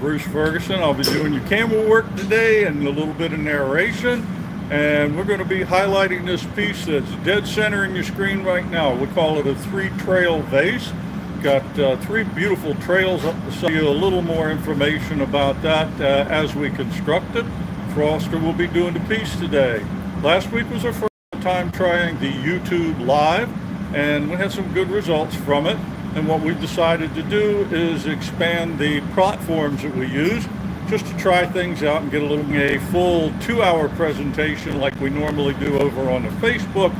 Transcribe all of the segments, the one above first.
Bruce Ferguson. I'll be doing your camera work today and a little bit of narration. And we're going to be highlighting this piece that's dead center in your screen right now. We call it a 3-trail vase. Got 3 beautiful trails up the side. Give you a little more information about that as we construct it. Foster will be doing the piece today. Last week was our first time trying the YouTube Live, and we had some good results from it. And what we've decided to do is expand the platforms that we use just to try things out and get a full 2-hour presentation like we normally do over on the Facebook.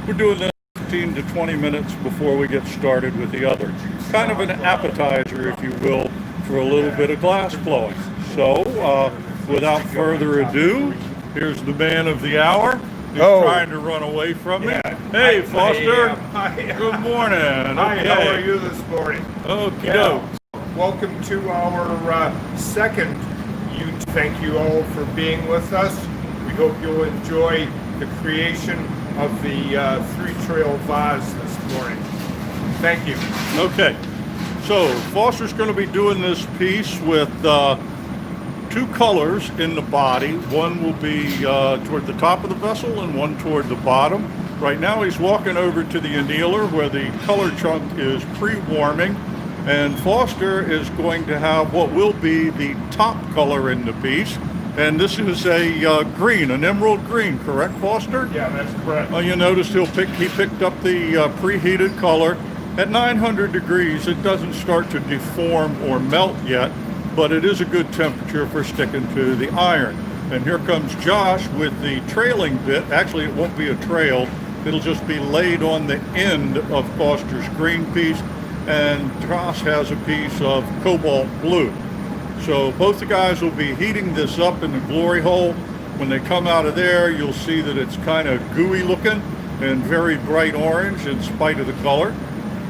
We're doing this 15 to 20 minutes before we get started with the other. Kind of an appetizer, if you will, for a little bit of glass blowing. So, without further ado, here's the man of the hour. He's trying to run away from me. Hey, Foster. Hi. Good morning. Hi, Okay. how are you this morning? Okie-doke. Welcome to our second YouTube. Thank you all for being with us. We hope you'll enjoy the creation of the 3-trail vase this morning. Thank you. Okay. So, Foster's going to be doing this piece with 2 colors in the body. One will be toward the top of the vessel and one toward the bottom. Right now he's walking over to the annealer where the color chunk is pre-warming, and Foster is going to have what will be the top color in the piece. And this is a green, an emerald green, correct, Foster? Yeah, that's correct. You notice he picked up the preheated color. At 900 degrees it doesn't start to deform or melt yet, but it is a good temperature for sticking to the iron. And here comes Josh with the trailing bit. Actually, it won't be a trail. It'll just be laid on the end of Foster's green piece, and Josh has a piece of cobalt blue. So both the guys will be heating this up in the glory hole. When they come out of there, you'll see that it's kind of gooey looking and very bright orange in spite of the color.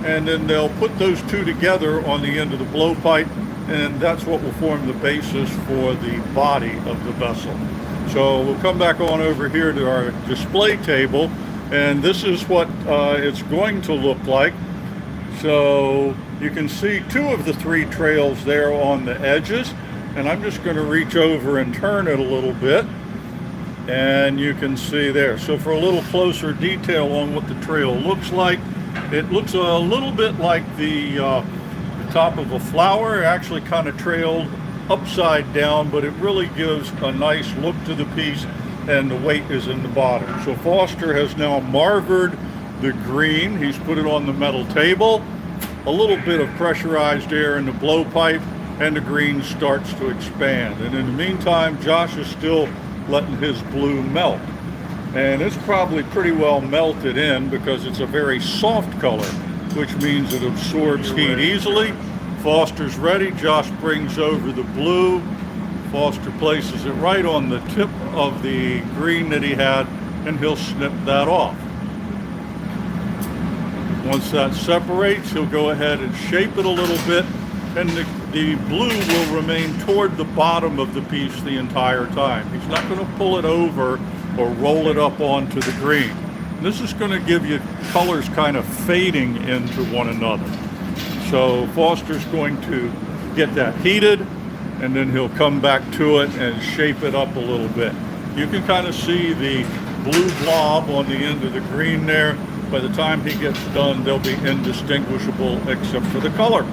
And then they'll put those 2 together on the end of the blowpipe, and that's what will form the basis for the body of the vessel. So we'll come back on over here to our display table, and this is what it's going to look like. So you can see 2 of the 3 trails there on the edges, and I'm just going to reach over and turn it a little bit, and you can see there. So for a little closer detail on what the trail looks like, it looks a little bit like the top of a flower, actually kind of trailed upside down, but it really gives a nice look to the piece, and the weight is in the bottom. So Foster has now marvered the green. He's put it on the metal table, a little bit of pressurized air in the blowpipe, and the green starts to expand. And in the meantime, Josh is still letting his blue melt. And it's probably pretty well melted in because it's a very soft color, which means it absorbs heat easily. Foster's ready. Josh brings over the blue. Foster places it right on the tip of the green that he had, and he'll snip that off. Once that separates, he'll go ahead and shape it a little bit, and the blue will remain toward the bottom of the piece the entire time. He's not going to pull it over or roll it up onto the green. This is going to give you colors kind of fading into one another. So Foster's going to get that heated, and then he'll come back to it and shape it up a little bit. You can kind of see the blue blob on the end of the green there. By the time he gets done, they'll be indistinguishable except for the color.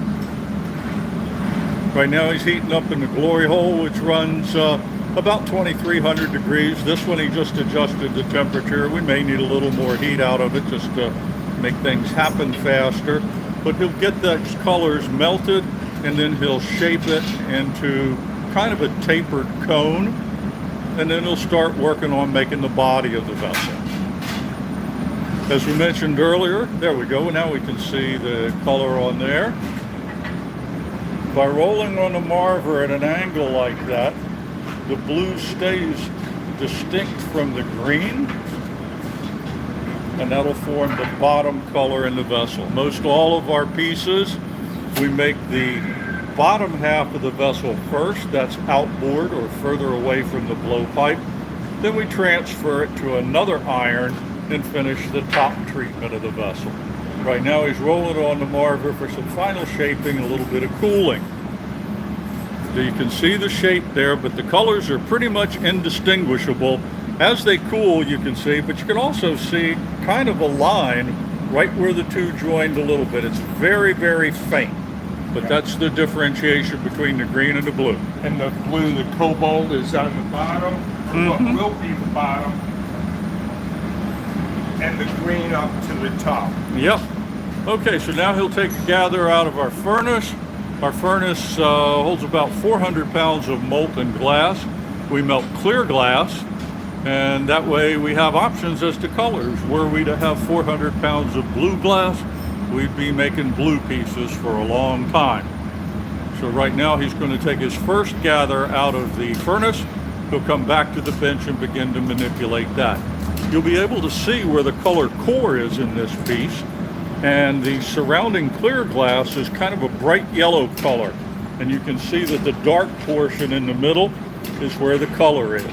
Right now he's heating up in the glory hole, which runs about 2,300 degrees. This one he just adjusted the temperature. We may need a little more heat out of it just to make things happen faster. But he'll get those colors melted, and then he'll shape it into kind of a tapered cone, and then he'll start working on making the body of the vessel. As we mentioned earlier, there we go. Now we can see the color on there. By rolling on the marver at an angle like that, the blue stays distinct from the green, and that'll form the bottom color in the vessel. Most all of our pieces, we make the bottom half of the vessel first. That's outboard or further away from the blowpipe. Then we transfer it to another iron and finish the top treatment of the vessel. Right now he's rolling it on the marver for some final shaping, a little bit of cooling. You can see the shape there, but the colors are pretty much indistinguishable. As they cool, you can see, but you can also see kind of a line right where the two joined a little bit. It's very, very faint, but that's the differentiation between the green and the blue. And the blue, the cobalt is on the bottom, or what will be the bottom, and the green up to the top. Yep. Okay, so now he'll take a gather out of our furnace. Our furnace holds about 400 pounds of molten glass. We melt clear glass, and that way we have options as to colors. Were we to have 400 pounds of blue glass, we'd be making blue pieces for a long time. So right now he's going to take his first gather out of the furnace. He'll come back to the bench and begin to manipulate that. You'll be able to see where the color core is in this piece, and the surrounding clear glass is kind of a bright yellow color, and you can see that the dark portion in the middle is where the color is.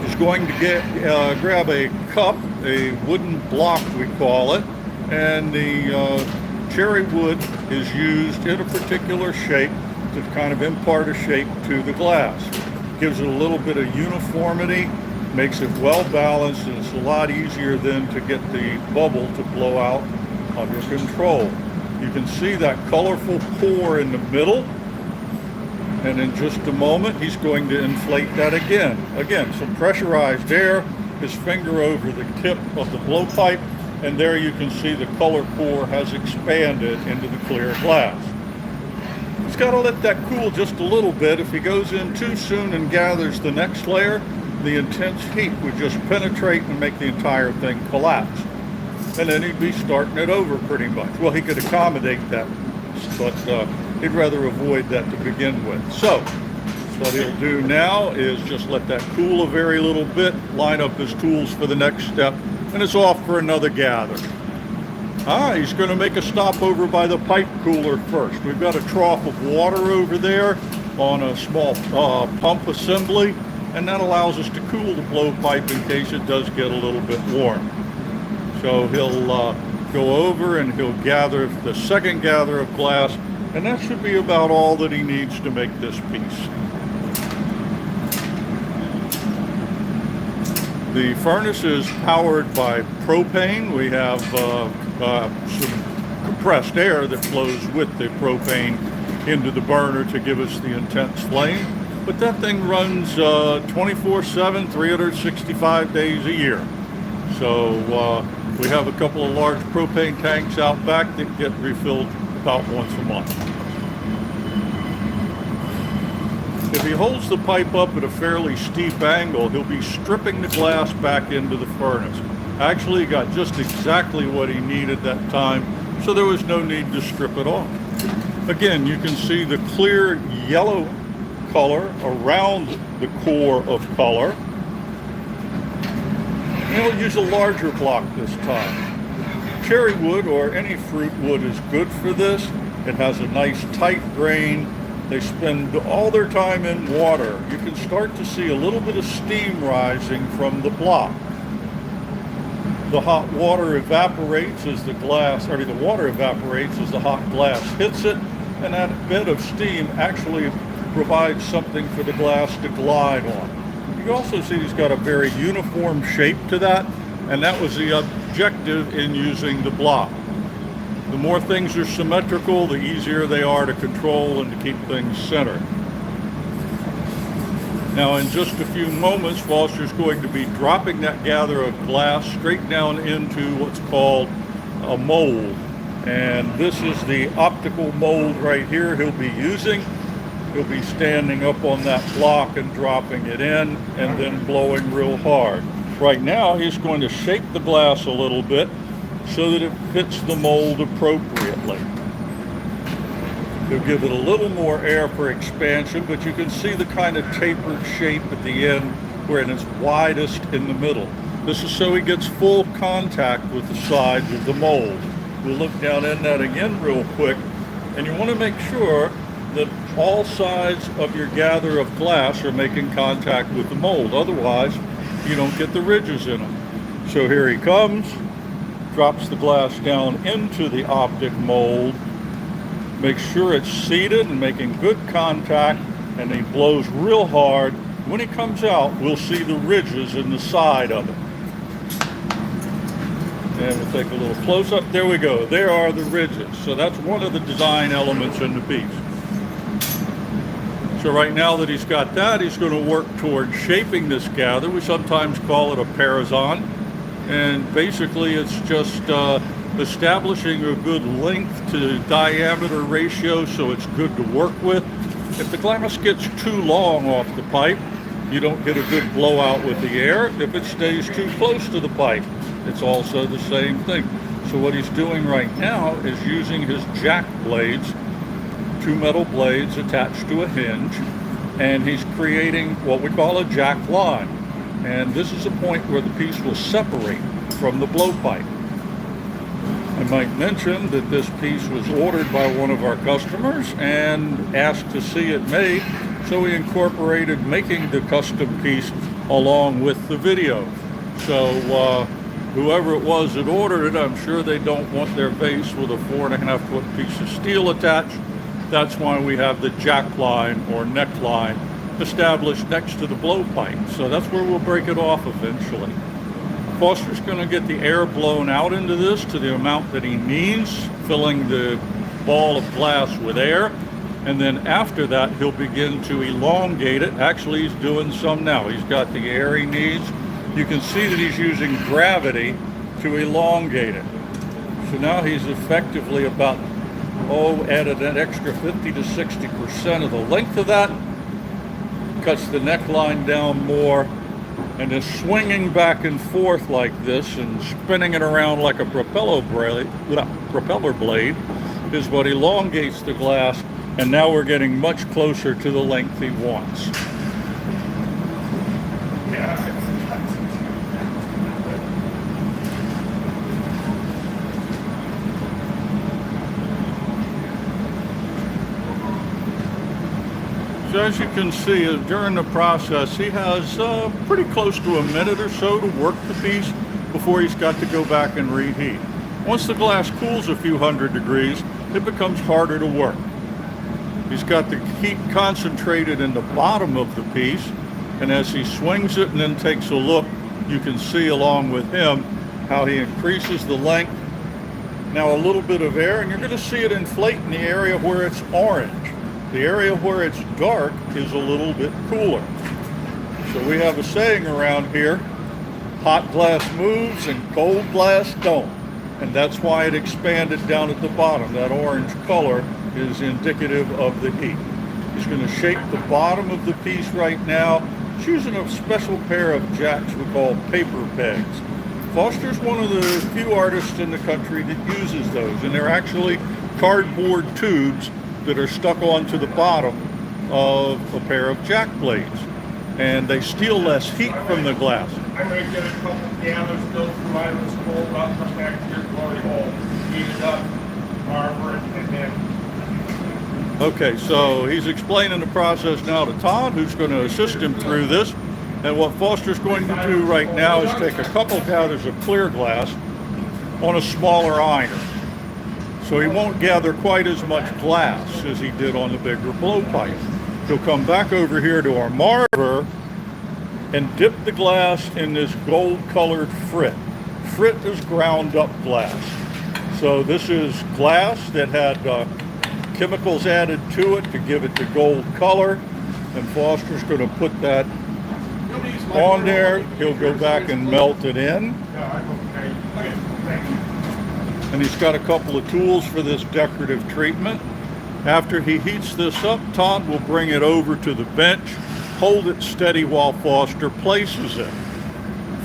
He's going to grab a cup, a wooden block we call it, and the cherry wood is used in a particular shape to kind of impart a shape to the glass. Gives it a little bit of uniformity, makes it well balanced, and it's a lot easier then to get the bubble to blow out under control. You can see that colorful core in the middle, and in just a moment he's going to inflate that again. Again, some pressurized air, his finger over the tip of the blowpipe, and there you can see the color core has expanded into the clear glass. He's got to let that cool just a little bit. If he goes in too soon and gathers the next layer, the intense heat would just penetrate and make the entire thing collapse. And then he'd be starting it over pretty much. Well, he could accommodate that, but he'd rather avoid that to begin with. So what he'll do now is just let that cool a very little bit, line up his tools for the next step, and it's off for another gather. He's going to make a stop over by the pipe cooler first. We've got a trough of water over there on a small pump assembly, and that allows us to cool the blowpipe in case it does get a little bit warm. So he'll go over and he'll gather the second gather of glass, and that should be about all that he needs to make this piece. The furnace is powered by propane. We have some compressed air that flows with the propane into the burner to give us the intense flame. But that thing runs 24/7, 365 days a year. So we have a couple of large propane tanks out back that get refilled about once a month. If he holds the pipe up at a fairly steep angle, he'll be stripping the glass back into the furnace. Actually, he got just exactly what he needed that time, so there was no need to strip it off. Again, you can see the clear yellow color around the core of color. And he'll use a larger block this time. Cherry wood or any fruit wood is good for this. It has a nice tight grain. They spend all their time in water. You can start to see a little bit of steam rising from the block. The hot water evaporates as the water evaporates as the hot glass hits it, and that bit of steam actually provides something for the glass to glide on. You can also see he's got a very uniform shape to that, and that was the objective in using the block. The more things are symmetrical, the easier they are to control and to keep things centered. Now in just a few moments, Foster's going to be dropping that gather of glass straight down into what's called a mold. And this is the optical mold right here he'll be using. He'll be standing up on that block and dropping it in and then blowing real hard. Right now he's going to shake the glass a little bit so that it fits the mold appropriately. He'll give it a little more air for expansion, but you can see the kind of tapered shape at the end where it's widest in the middle. This is so he gets full contact with the sides of the mold. We'll look down in that again real quick, and you want to make sure that all sides of your gather of glass are making contact with the mold. Otherwise, you don't get the ridges in them. So here he comes, drops the glass down into the optic mold, Make sure it's seated and making good contact, and he blows real hard. When he comes out, we'll see the ridges in the side of it. And we'll take a little close up. There we go. There are the ridges. So that's one of the design elements in the piece. So right now that he's got that, he's going to work toward shaping this gather. We sometimes call it a parazon. And basically it's just establishing a good length to diameter ratio so it's good to work with. If the glass gets too long off the pipe, you don't get a good blowout with the air. If it stays too close to the pipe, it's also the same thing. So what he's doing right now is using his jack blades, two metal blades attached to a hinge, and he's creating what we call a jack line. And this is a point where the piece will separate from the blowpipe. I might mention that this piece was ordered by one of our customers and asked to see it made, so we incorporated making the custom piece along with the video. So whoever it was that ordered it, I'm sure they don't want their vase with a 4.5 foot piece of steel attached. That's why we have the jack line or neckline established next to the blowpipe. So that's where we'll break it off eventually. Foster's going to get the air blown out into this to the amount that he needs, filling the ball of glass with air. And then after that, he'll begin to elongate it. Actually, he's doing some now. He's got the air he needs. You can see that he's using gravity to elongate it. So now he's effectively about, added an extra 50 to 60% of the length of that. Cuts the neckline down more, and is swinging back and forth like this and spinning it around like a propeller blade is what elongates the glass, and now we're getting much closer to the length he wants. So as you can see, during the process, he has pretty close to a minute or so to work the piece before he's got to go back and reheat. Once the glass cools a few hundred degrees, it becomes harder to work. He's got the heat concentrated in the bottom of the piece, and as he swings it and then takes a look, you can see along with him how he increases the length. Now a little bit of air, and you're going to see it inflate in the area where it's orange. The area where it's dark is a little bit cooler. So we have a saying around here, hot glass moves and cold glass don't. And that's why it expanded down at the bottom. That orange color is indicative of the heat. He's going to shape the bottom of the piece right now. He's using a special pair of jacks we call paper pegs. Foster's one of the few artists in the country that uses those, and they're actually cardboard tubes that are stuck onto the bottom of a pair of jack blades, and they steal less heat from the glass. I'm going to get a couple gathers built for my school, I'll come back to your glory hole, heat it up, arbor it, and then. Okay, so he's explaining the process now to Todd, who's going to assist him through this. And what Foster's going to do right now is take a couple gathers of clear glass on a smaller iron. So he won't gather quite as much glass as he did on the bigger blowpipe. He'll come back over here to our marver and dip the glass in this gold-colored frit. Frit is ground up glass. So this is glass that had chemicals added to it to give it the gold color. And Foster's going to put that on there. He'll go back and melt it in. And he's got a couple of tools for this decorative treatment. After he heats this up, Todd will bring it over to the bench, hold it steady while Foster places it.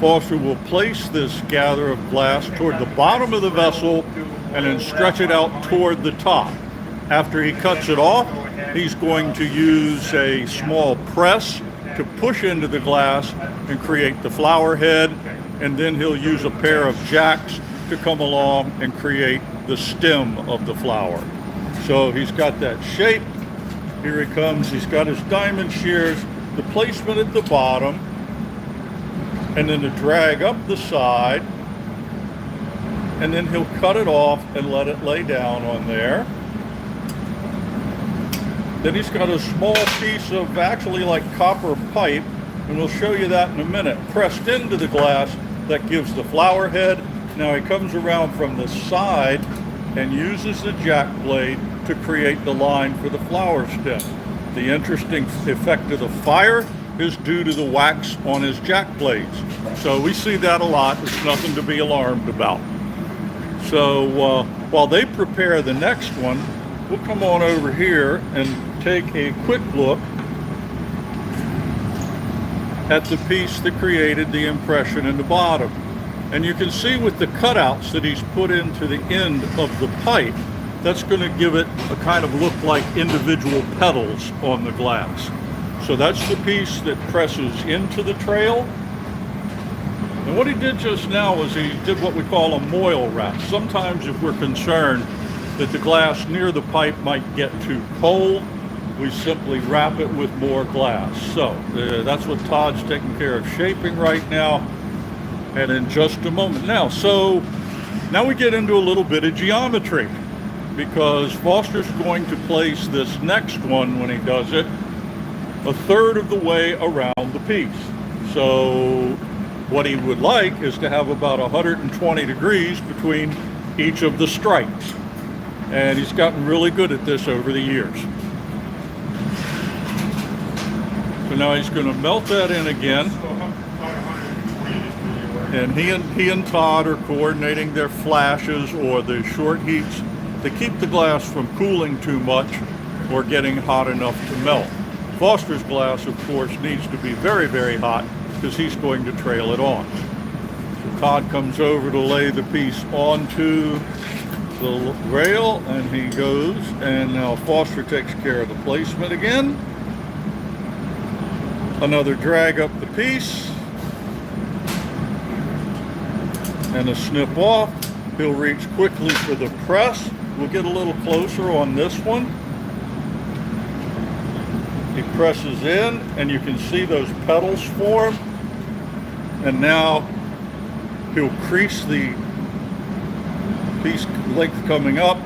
Foster will place this gather of glass toward the bottom of the vessel and then stretch it out toward the top. After he cuts it off, he's going to use a small press to push into the glass and create the flower head, and then he'll use a pair of jacks to come along and create the stem of the flower. So he's got that shape. Here he comes. He's got his diamond shears, the placement at the bottom, and then the drag up the side, and then he'll cut it off and let it lay down on there. Then he's got a small piece of actually like copper pipe, and we'll show you that in a minute, pressed into the glass that gives the flower head. Now he comes around from the side and uses the jack blade to create the line for the flower stem. The interesting effect of the fire is due to the wax on his jack blades. So we see that a lot. It's nothing to be alarmed about. So while they prepare the next one, we'll come on over here and take a quick look at the piece that created the impression in the bottom. And you can see with the cutouts that he's put into the end of the pipe, that's going to give it a kind of look like individual petals on the glass. So that's the piece that presses into the trail. And what he did just now was he did what we call a moil wrap. Sometimes if we're concerned that the glass near the pipe might get too cold, we simply wrap it with more glass. So that's what Todd's taking care of shaping right now. And in just a moment. So now we get into a little bit of geometry, because Foster's going to place this next one, when he does it, a third of the way around the piece. So what he would like is to have about 120 degrees between each of the stripes. And he's gotten really good at this over the years. So now he's going to melt that in again. And he and Todd are coordinating their flashes or the short heats to keep the glass from cooling too much or getting hot enough to melt. Foster's glass, of course, needs to be very, very hot because he's going to trail it on. So Todd comes over to lay the piece onto the rail, and he goes, and now Foster takes care of the placement again. Another drag up the piece and a snip off. He'll reach quickly for the press. We'll get a little closer on this one. He presses in and you can see those petals form, and now he'll crease the piece length coming up,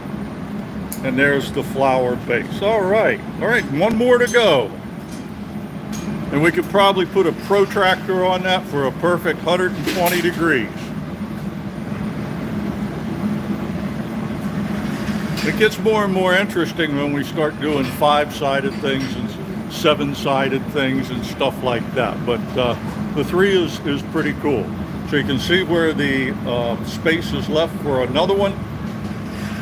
and there's the flower base. All right, one more to go. And we could probably put a protractor on that for a perfect 120 degrees. It gets more and more interesting when we start doing 5-sided things and 7-sided things and stuff like that. But the 3 is pretty cool. So you can see where the space is left for another one.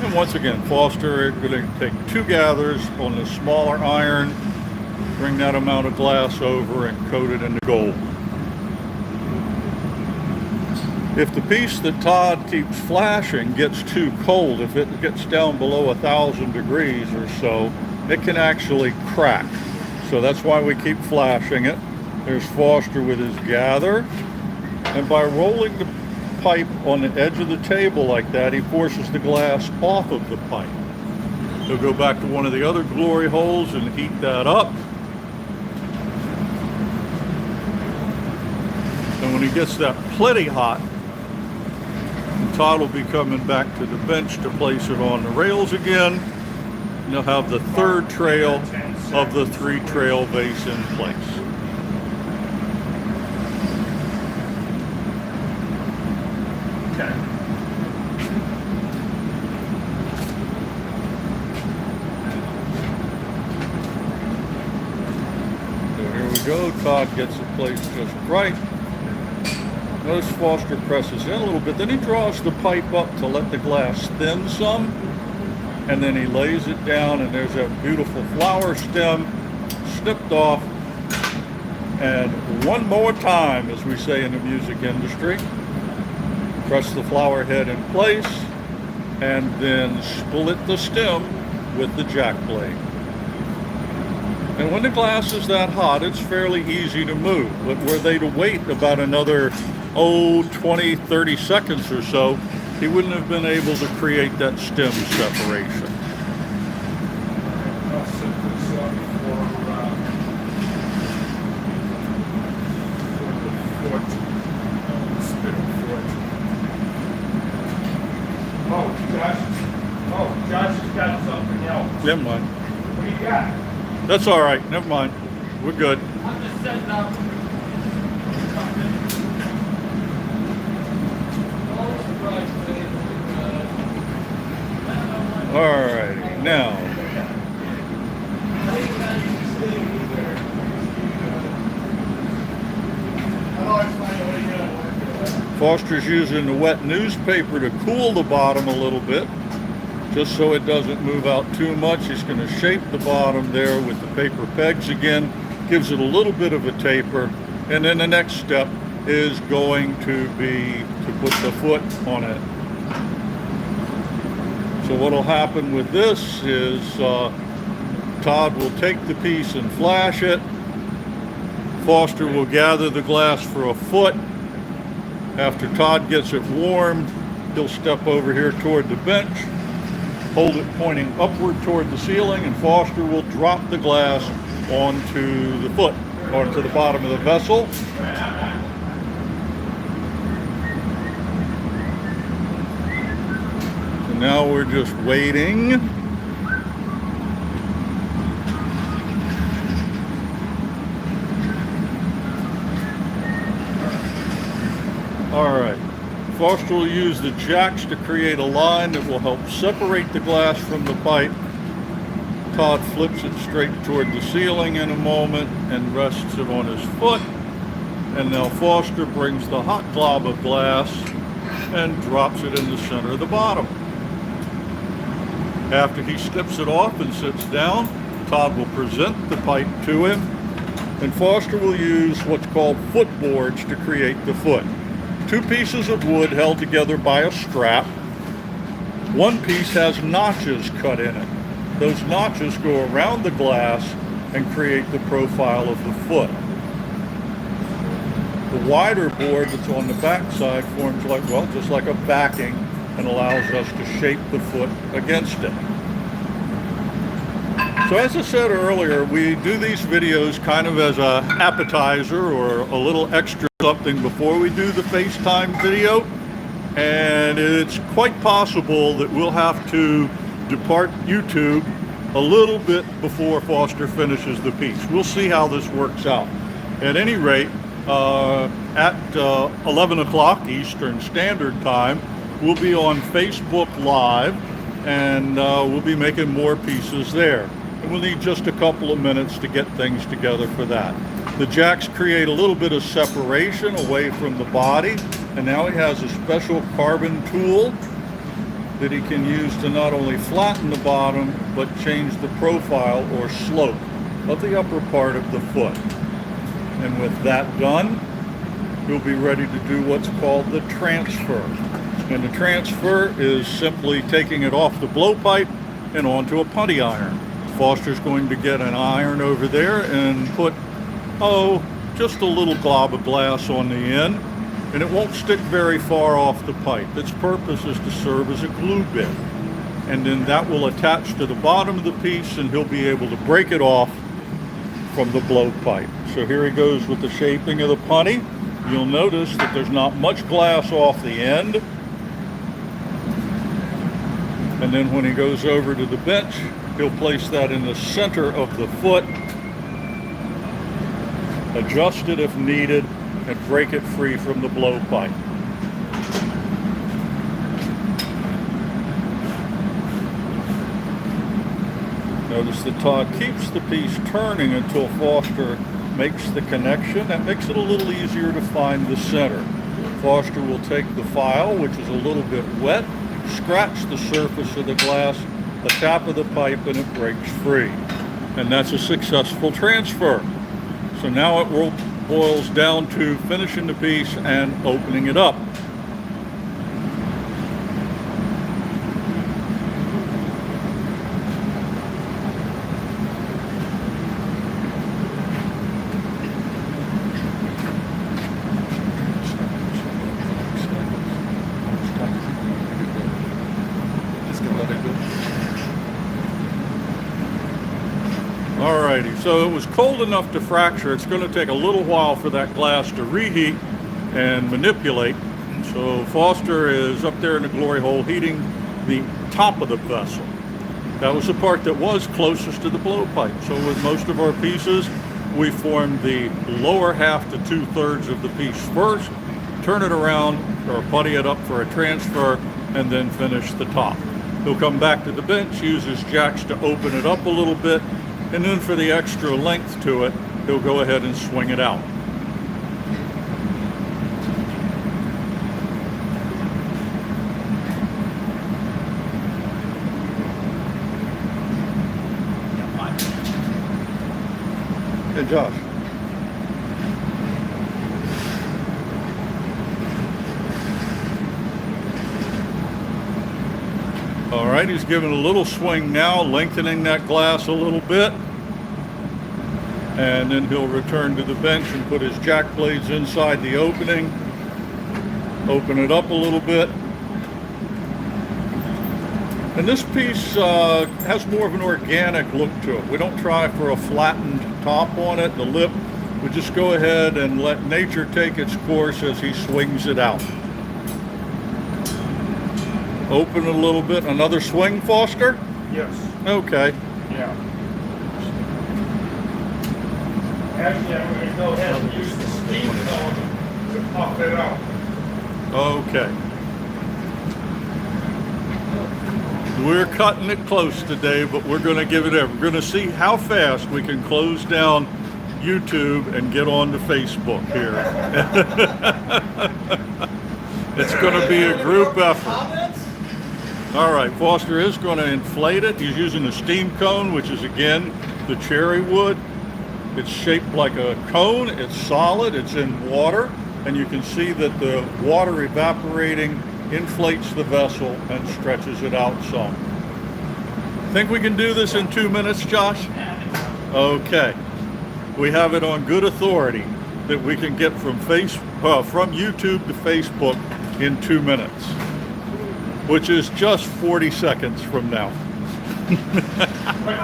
And once again, Foster is going to take 2 gathers on the smaller iron, bring that amount of glass over and coat it into gold. If the piece that Todd keeps flashing gets too cold, if it gets down below 1,000 degrees or so, it can actually crack. So that's why we keep flashing it. There's Foster with his gather. And by rolling the pipe on the edge of the table like that, he forces the glass off of the pipe. He'll go back to one of the other glory holes and heat that up. And when he gets that plenty hot, Todd will be coming back to the bench to place it on the rails again. And he'll have the 3rd trail of the 3 trail vase in place. So here we go. Todd gets it placed just right. Notice Foster presses in a little bit, then he draws the pipe up to let the glass thin some, and then he lays it down, and there's that beautiful flower stem snipped off. And one more time, as we say in the music industry, press the flower head in place and then split the stem with the jack blade. And when the glass is that hot, it's fairly easy to move. But were they to wait about another 20, 30 seconds or so, he wouldn't have been able to create that stem separation. I'll set this up for the foot, spin foot. Josh has got something else. Never mind. What do you got? That's all right. Never mind. We're good. I'm just setting up. All righty. Now, Foster's using the wet newspaper to cool the bottom a little bit, just so it doesn't move out too much. He's going to shape the bottom there with the paper pegs again, gives it a little bit of a taper, and then the next step is going to be to put the foot on it. So what will happen with this is Todd will take the piece and flash it. Foster will gather the glass for a foot. After Todd gets it warmed, he'll step over here toward the bench, hold it pointing upward toward the ceiling, and Foster will drop the glass onto the foot, or to the bottom of the vessel. So now we're just waiting. All right, Foster will use the jacks to create a line that will help separate the glass from the pipe. Todd flips it straight toward the ceiling in a moment and rests it on his foot. And now Foster brings the hot glob of glass and drops it in the center of the bottom. After he snips it off and sits down, Todd will present the pipe to him, and Foster will use what's called footboards to create the foot. Two pieces of wood held together by a strap. One piece has notches cut in it. Those notches go around the glass and create the profile of the foot. The wider board that's on the back side forms like, well, just like a backing, and allows us to shape the foot against it. So as I said earlier, we do these videos kind of as an appetizer or a little extra something before we do the FaceTime video, and it's quite possible that we'll have to depart YouTube a little bit before Foster finishes the piece. We'll see how this works out. At any rate, at 11 o'clock Eastern Standard Time, we'll be on Facebook Live, and we'll be making more pieces there. And we'll need just a couple of minutes to get things together for that. The jacks create a little bit of separation away from the body, and now he has a special carbon tool that he can use to not only flatten the bottom, but change the profile or slope of the upper part of the foot. And with that done, he'll be ready to do what's called the transfer. And the transfer is simply taking it off the blowpipe and onto a putty iron. Foster's going to get an iron over there and put, just a little glob of glass on the end, and it won't stick very far off the pipe. Its purpose is to serve as a glue bit. And then that will attach to the bottom of the piece, and he'll be able to break it off from the blowpipe. So here he goes with the shaping of the putty. You'll notice that there's not much glass off the end. And then when he goes over to the bench, he'll place that in the center of the foot, adjust it if needed, and break it free from the blowpipe. Notice that Todd keeps the piece turning until Foster makes the connection. That makes it a little easier to find the center. Foster will take the file, which is a little bit wet, scratch the surface of the glass, the tap of the pipe, and it breaks free. And that's a successful transfer. So now it boils down to finishing the piece and opening it up. Alrighty, so it was cold enough to fracture. It's going to take a little while for that glass to reheat and manipulate. So Foster is up there in the glory hole heating the top of the vessel. That was the part that was closest to the blowpipe. So with most of our pieces, we form the lower half to 2/3 of the piece first, turn it around or putty it up for a transfer, and then finish the top. He'll come back to the bench, use his jacks to open it up a little bit, and then for the extra length to it, he'll go ahead and swing it out. Hey, Josh. All right, he's giving a little swing now, lengthening that glass a little bit. And then he'll return to the bench and put his jack blades inside the opening. Open it up a little bit. And this piece has more of an organic look to it. We don't try for a flattened top on it, the lip. We just go ahead and let nature take its course as he swings it out. Open it a little bit. Another swing, Foster? Yes. Okay. Yeah. Actually, I'm going to go ahead and use the steam cone to puff it up. Okay. We're cutting it close today, but we're going to give it every. We're going to see how fast we can close down YouTube and get on to Facebook here. It's going to be a group effort. All right, Foster is going to inflate it. He's using a steam cone, which is, again, the cherry wood. It's shaped like a cone. It's solid. It's in water. And you can see that the water evaporating inflates the vessel and stretches it out some. Think we can do this in 2 minutes, Josh? Okay. We have it on good authority that we can get from YouTube to Facebook in 2 minutes, which is just 40 seconds from now. What,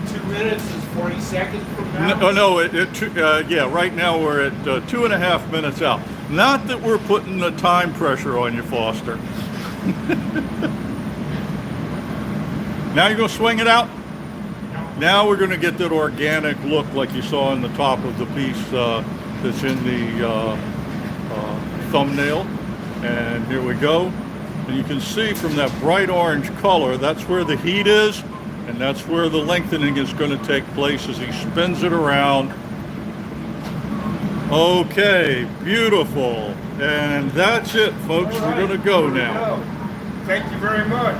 2 minutes is 40 seconds from now? No, yeah, right now we're at 2.5 minutes out. Not that we're putting the time pressure on you, Foster. Now you're going to swing it out? Now we're going to get that organic look like you saw in the top of the piece that's in the thumbnail. And here we go. And you can see from that bright orange color, that's where the heat is, and that's where the lengthening is going to take place as he spins it around. Okay, beautiful. And that's it, folks. We're going to go now. Thank you very much.